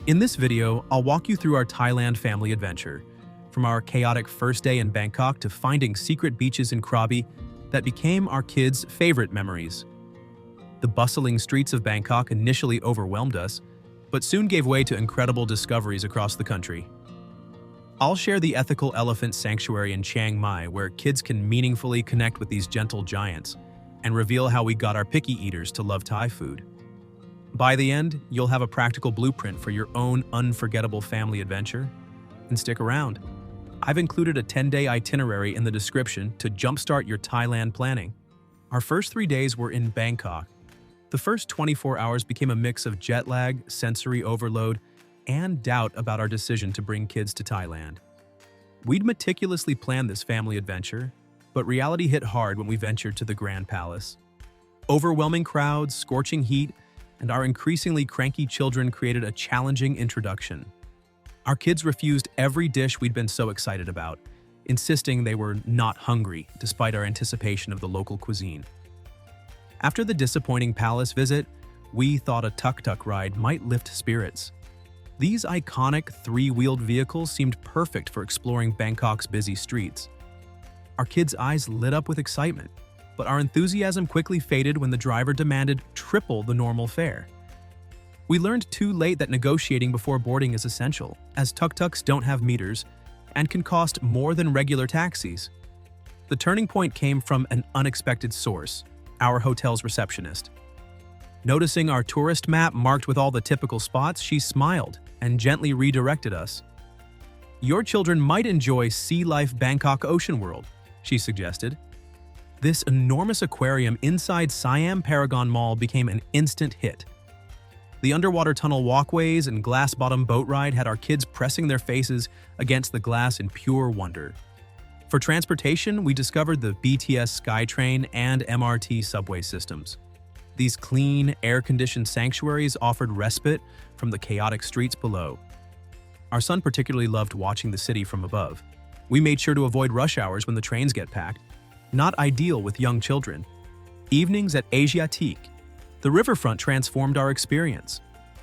In this video, I'll walk you through our Thailand family adventure, from our chaotic first day in Bangkok to finding secret beaches in Krabi that became our kids' favorite memories. The bustling streets of Bangkok initially overwhelmed us, but soon gave way to incredible discoveries across the country. I'll share the ethical elephant sanctuary in Chiang Mai, where kids can meaningfully connect with these gentle giants, and reveal how we got our picky eaters to love Thai food. By the end, you'll have a practical blueprint for your own unforgettable family adventure. And stick around. I've included a 10-day itinerary in the description to jumpstart your Thailand planning. Our first 3 days were in Bangkok. The first 24 hours became a mix of jet lag, sensory overload, and doubt about our decision to bring kids to Thailand. We'd meticulously planned this family adventure, but reality hit hard when we ventured to the Grand Palace. Overwhelming crowds, scorching heat, and our increasingly cranky children created a challenging introduction. Our kids refused every dish we'd been so excited about, insisting they were not hungry despite our anticipation of the local cuisine. After the disappointing palace visit, we thought a tuk-tuk ride might lift spirits. These iconic three-wheeled vehicles seemed perfect for exploring Bangkok's busy streets. Our kids' eyes lit up with excitement, but our enthusiasm quickly faded when the driver demanded triple the normal fare. We learned too late that negotiating before boarding is essential, as tuk-tuks don't have meters and can cost more than regular taxis. The turning point came from an unexpected source, our hotel's receptionist. Noticing our tourist map marked with all the typical spots, she smiled and gently redirected us. "Your children might enjoy Sea Life Bangkok Ocean World," she suggested. This enormous aquarium inside Siam Paragon Mall became an instant hit. The underwater tunnel walkways and glass-bottom boat ride had our kids pressing their faces against the glass in pure wonder. For transportation, we discovered the BTS SkyTrain and MRT subway systems. These clean, air-conditioned sanctuaries offered respite from the chaotic streets below. Our son particularly loved watching the city from above. We made sure to avoid rush hours when the trains get packed, not ideal with young children. Evenings at Asiatique, the riverfront, transformed our experience.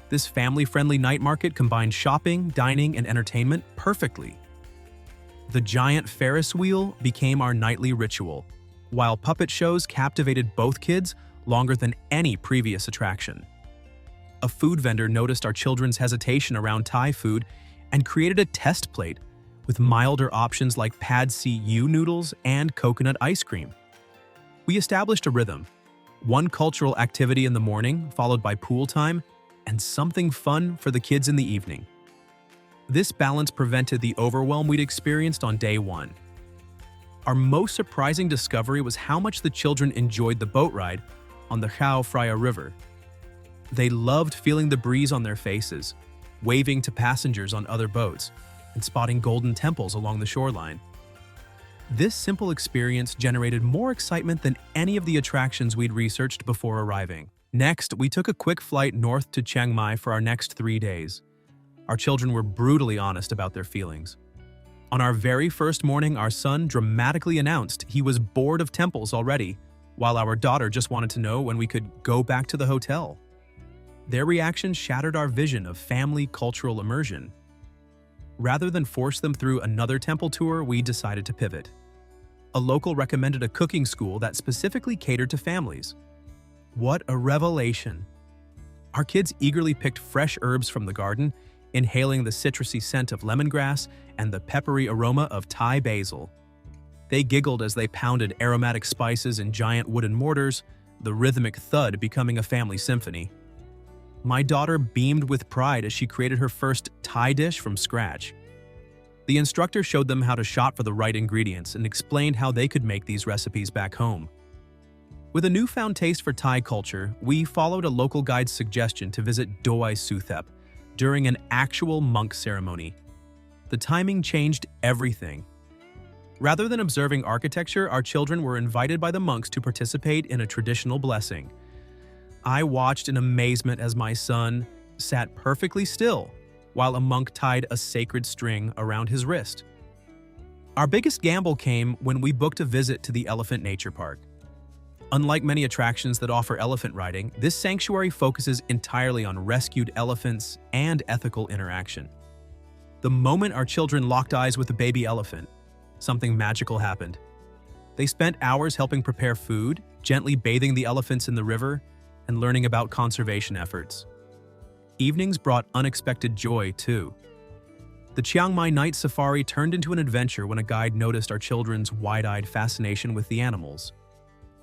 This family-friendly night market combined shopping, dining, and entertainment perfectly. The giant Ferris wheel became our nightly ritual, while puppet shows captivated both kids longer than any previous attraction. A food vendor noticed our children's hesitation around Thai food and created a test plate with milder options like pad see ew noodles and coconut ice cream. We established a rhythm: one cultural activity in the morning, followed by pool time, and something fun for the kids in the evening. This balance prevented the overwhelm we'd experienced on day one. Our most surprising discovery was how much the children enjoyed the boat ride on the Chao Phraya River. They loved feeling the breeze on their faces, waving to passengers on other boats, and spotting golden temples along the shoreline. This simple experience generated more excitement than any of the attractions we'd researched before arriving. Next, we took a quick flight north to Chiang Mai for our next 3 days. Our children were brutally honest about their feelings. On our very first morning, our son dramatically announced he was bored of temples already, while our daughter just wanted to know when we could go back to the hotel. Their reaction shattered our vision of family cultural immersion. Rather than force them through another temple tour, we decided to pivot. A local recommended a cooking school that specifically catered to families. What a revelation! Our kids eagerly picked fresh herbs from the garden, inhaling the citrusy scent of lemongrass and the peppery aroma of Thai basil. They giggled as they pounded aromatic spices in giant wooden mortars, the rhythmic thud becoming a family symphony. My daughter beamed with pride as she created her first Thai dish from scratch. The instructor showed them how to shop for the right ingredients and explained how they could make these recipes back home. With a newfound taste for Thai culture, we followed a local guide's suggestion to visit Doi Suthep during an actual monk ceremony. The timing changed everything. Rather than observing architecture, our children were invited by the monks to participate in a traditional blessing. I watched in amazement as my son sat perfectly still while a monk tied a sacred string around his wrist. Our biggest gamble came when we booked a visit to the Elephant Nature Park. Unlike many attractions that offer elephant riding, this sanctuary focuses entirely on rescued elephants and ethical interaction. The moment our children locked eyes with a baby elephant, something magical happened. They spent hours helping prepare food, gently bathing the elephants in the river, and learning about conservation efforts. Evenings brought unexpected joy, too. The Chiang Mai night safari turned into an adventure when a guide noticed our children's wide-eyed fascination with the animals.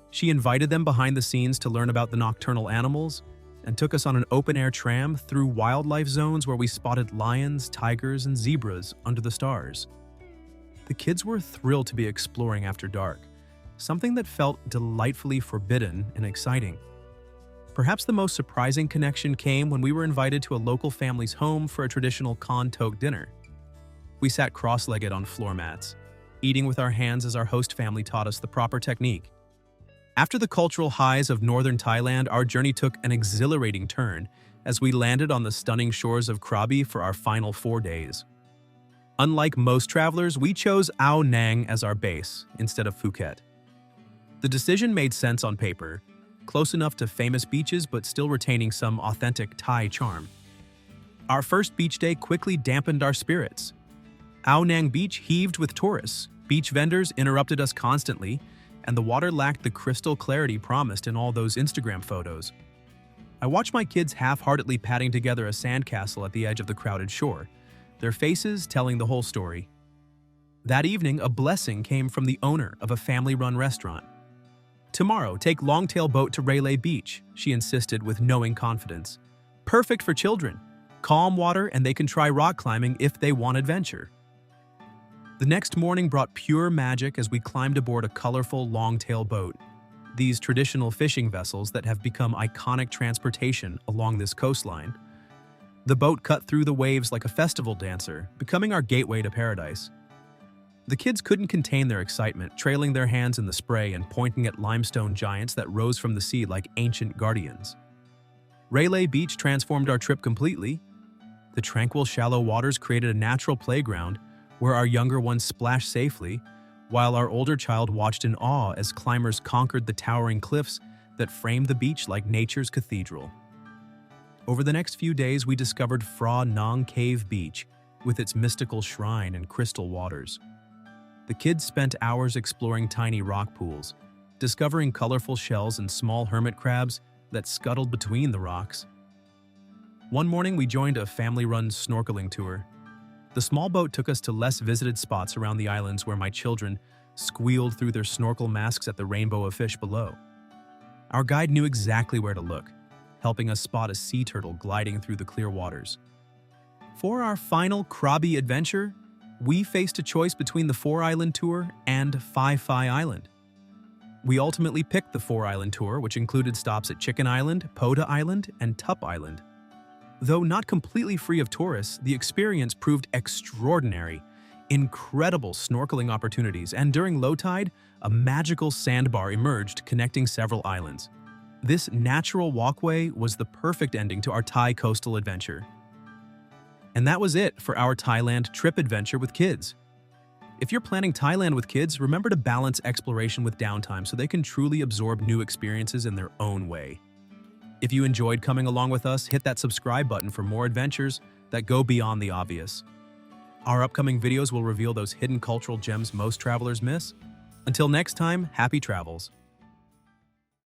She invited them behind the scenes to learn about the nocturnal animals and took us on an open-air tram through wildlife zones where we spotted lions, tigers, and zebras under the stars. The kids were thrilled to be exploring after dark, something that felt delightfully forbidden and exciting. Perhaps the most surprising connection came when we were invited to a local family's home for a traditional Khan Tok dinner. We sat cross-legged on floor mats, eating with our hands as our host family taught us the proper technique. After the cultural highs of northern Thailand, our journey took an exhilarating turn as we landed on the stunning shores of Krabi for our final 4 days. Unlike most travelers, we chose Ao Nang as our base instead of Phuket. The decision made sense on paper, close enough to famous beaches but still retaining some authentic Thai charm. Our first beach day quickly dampened our spirits. Ao Nang Beach heaved with tourists, beach vendors interrupted us constantly, and the water lacked the crystal clarity promised in all those Instagram photos. I watched my kids half-heartedly patting together a sandcastle at the edge of the crowded shore, their faces telling the whole story. That evening, a blessing came from the owner of a family-run restaurant. "Tomorrow, take longtail boat to Railay Beach," she insisted with knowing confidence. "Perfect for children. Calm water and they can try rock climbing if they want adventure." The next morning brought pure magic as we climbed aboard a colorful longtail boat. These traditional fishing vessels that have become iconic transportation along this coastline. The boat cut through the waves like a festival dancer, becoming our gateway to paradise. The kids couldn't contain their excitement, trailing their hands in the spray and pointing at limestone giants that rose from the sea like ancient guardians. Railay Beach transformed our trip completely. The tranquil, shallow waters created a natural playground where our younger ones splashed safely, while our older child watched in awe as climbers conquered the towering cliffs that framed the beach like nature's cathedral. Over the next few days, we discovered Phra Nang Cave Beach with its mystical shrine and crystal waters. The kids spent hours exploring tiny rock pools, discovering colorful shells and small hermit crabs that scuttled between the rocks. One morning, we joined a family-run snorkeling tour. The small boat took us to less visited spots around the islands where my children squealed through their snorkel masks at the rainbow of fish below. Our guide knew exactly where to look, helping us spot a sea turtle gliding through the clear waters. For our final Krabi adventure, we faced a choice between the 4-island tour and Phi Phi Island. We ultimately picked the 4-island tour, which included stops at Chicken Island, Pota Island, and Tup Island. Though not completely free of tourists, the experience proved extraordinary. Incredible snorkeling opportunities, and during low tide, a magical sandbar emerged connecting several islands. This natural walkway was the perfect ending to our Thai coastal adventure. And that was it for our Thailand trip adventure with kids. If you're planning Thailand with kids, remember to balance exploration with downtime so they can truly absorb new experiences in their own way. If you enjoyed coming along with us, hit that subscribe button for more adventures that go beyond the obvious. Our upcoming videos will reveal those hidden cultural gems most travelers miss. Until next time, happy travels.